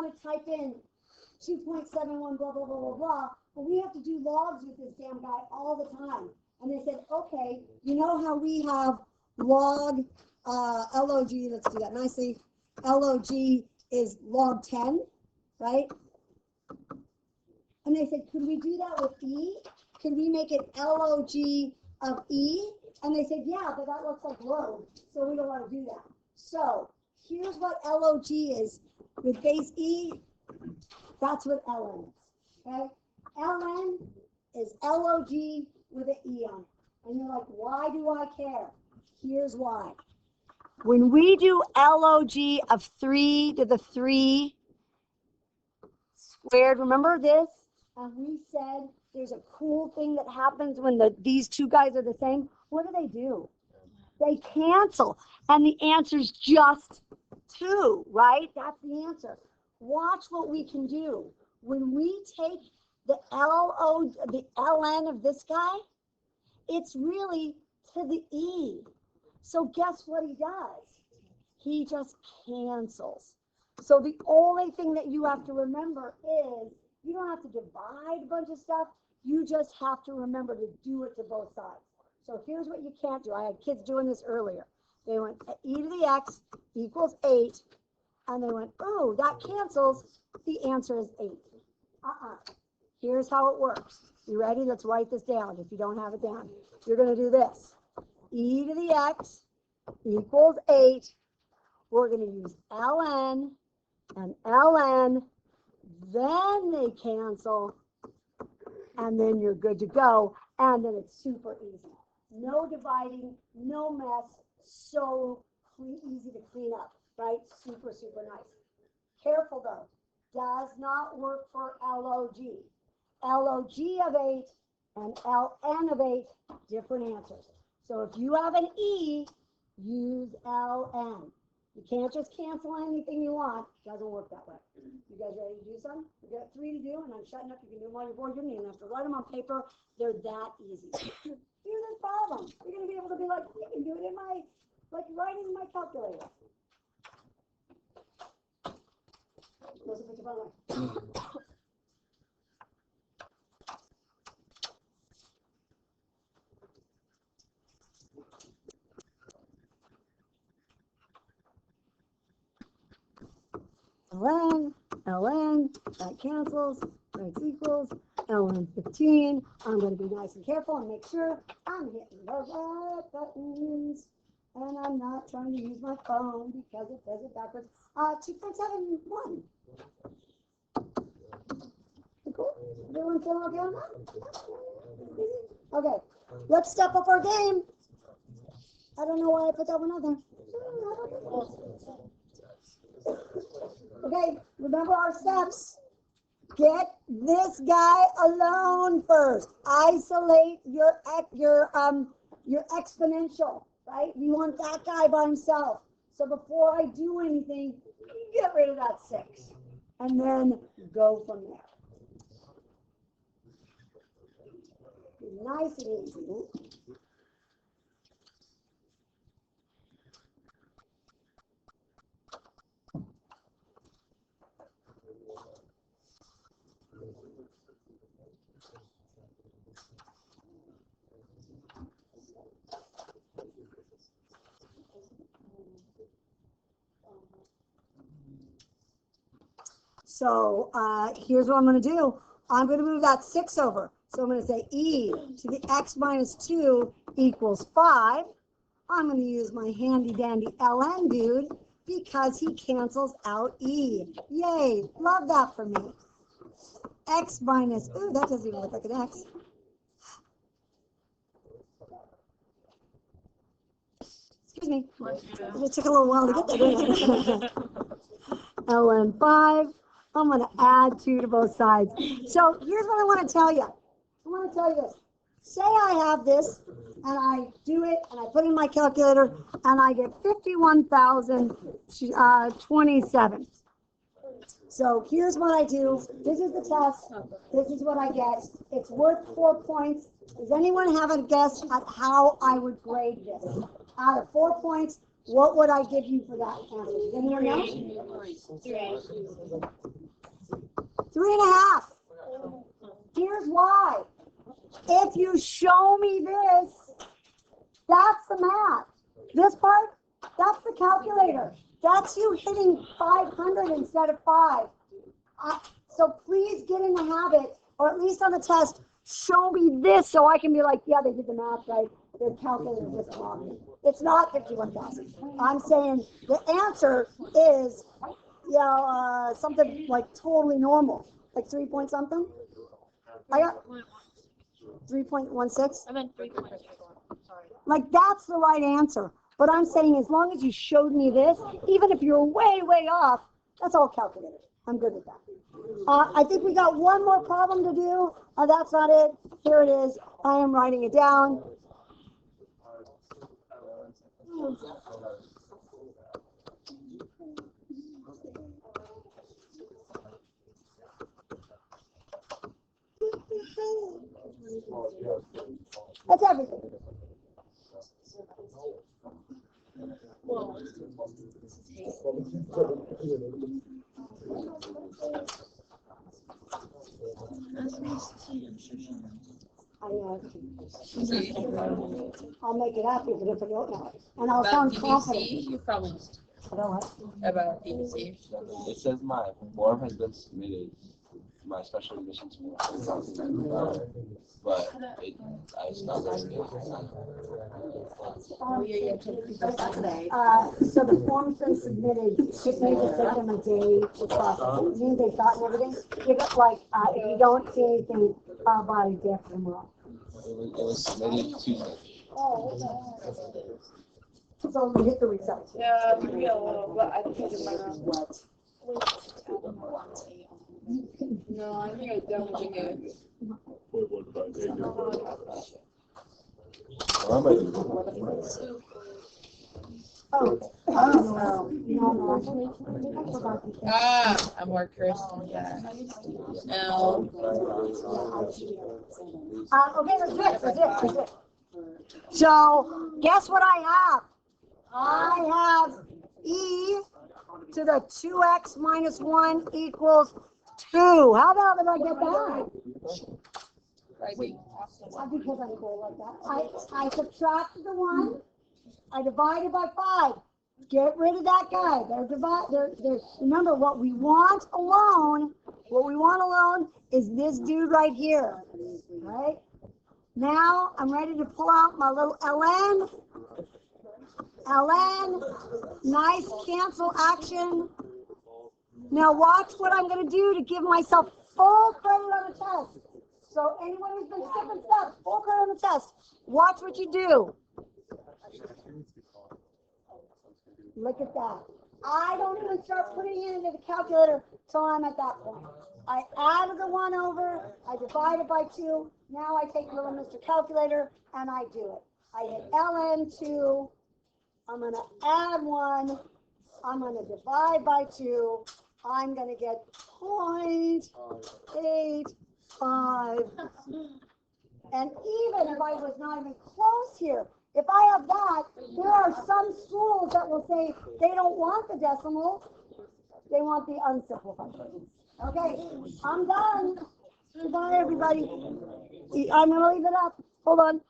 want to type in 2.71 blah, blah, blah, blah, blah, but we have to do logs with this damn guy all the time. And they said, okay, you know how we have log, log, let's do that nicely. Log is log 10, right? And they said, could we do that with E? Could we make it log of E? And they said, yeah, but that looks like log, so we don't want to do that. So here's what log is with base E. That's what ln is, okay? ln is log with an E on it. And you're like, why do I care? Here's why. When we do log of 3 to the 3 squared, remember this? And we said there's a cool thing that happens when these two guys are the same. What do? They cancel. And the answer's just 2, right? That's the answer. Watch what we can do. When we take the ln of this guy, it's really to the E. So guess what he does? He just cancels. So the only thing that you have to remember is you don't have to divide a bunch of stuff. You just have to remember to do it to both sides. So here's what you can't do. I had kids doing this earlier. They went e to the x equals 8. And they went, oh, that cancels. The answer is 8. Here's how it works. You ready? Let's write this down if you don't have it down. You're going to do this. E to the x equals 8. We're going to use ln and ln. Then they cancel. And then you're good to go. And then it's super easy. No dividing, no mess. So easy to clean up, right? Super, super nice. Careful though. Does not work for log. Log of 8 and ln of 8, different answers. So if you have an E, use ln. You can't just cancel anything you want. Doesn't work that way. You guys ready to do some? We got 3 to do, and I'm shutting up. You can do them on your board. You don't even have to write them on paper. They're that easy. Do this problem. You're going to be able to be like, you can do it in my, like writing in my calculator. ln, that cancels, that's equals, ln 15. I'm going to be nice and careful and make sure I'm hitting the right buttons. And I'm not trying to use my phone because it does it backwards. 2.71. Cool. Everyone feel okay on that? Okay, let's step up our game. I don't know why I put that one out there. Okay, remember our steps. Get this guy alone first. Isolate your exponential, right? We want that guy by himself. So before I do anything, get rid of that 6. And then go from there. Nice and easy. So here's what I'm going to do. I'm going to move that 6 over. So I'm going to say e to the x minus 2 equals 5. I'm going to use my handy dandy ln dude because he cancels out e. Yay, love that for me. X minus, ooh, that doesn't even look like an x. Excuse me, it took a little while to get there, didn't it? ln 5. I'm going to add 2 to both sides. So here's what I want to tell you. I want to tell you this. Say I have this, and I do it, and I put in my calculator, and I get 51,027. So here's what I do. This is the test. This is what I get. It's worth 4 points. Does anyone have a guess at how I would grade this? Out of 4 points, what would I give you for that answer? Does anyone know? 3.5. Here's why. If you show me this, that's the math. This part, that's the calculator. That's you hitting 500 instead of 5. So please get in the habit, or at least on the test, show me this so I can be like, yeah, they did the math right. Their calculator was wrong. It's not 51,000. I'm saying the answer is, something like totally normal, like 3 point something. I got 3.16. I meant 3.64. Sorry. Like that's the right answer. But I'm saying as long as you showed me this, even if you're way, way off, that's all calculated. I'm good with that. I think we got one more problem to do. That's not it. Here it is. I am writing it down. That's everything. I'll make it happy, but if I don't know it. And I'll sound confident. You promised About what? about BBC. It says my form has been submitted, my special admissions form, but I stopped listening. So the form's been submitted. It may just take them a day to process. It means they've gotten everything. Give it like if you don't see anything by a day tomorrow. It was submitted Tuesday. So we hit the results. Yeah, maybe a little, but I think I did my What? No, I think I don't think it. I'm more Kirsten. Yeah. No. Okay, let's do it. Let's do it. So, guess what I have? I have e to the 2x minus 1 equals 2. How the hell did I get that? Because I'm cool like that. I subtracted the 1. I divided by 5. Get rid of that guy. Remember, what we want alone is this dude right here. Right? Now, I'm ready to pull out my little ln. Nice cancel action. Now watch what I'm going to do to give myself full credit on the test. So anyone who's been skipping steps, full credit on the test. Watch what you do. Look at that. I don't even start putting it into the calculator till I'm at that point. I added the 1 over, I divided by 2. Now I take little Mr. Calculator and I do it. I hit ln2. I'm going to add 1. I'm going to divide by 2. I'm going to get 0.85. And even if I was not even close here, if I have that, there are some schools that will say they don't want the decimal. They want the unsimplified version. Okay, I'm done. Goodbye, everybody. I'm going to leave it up. Hold on.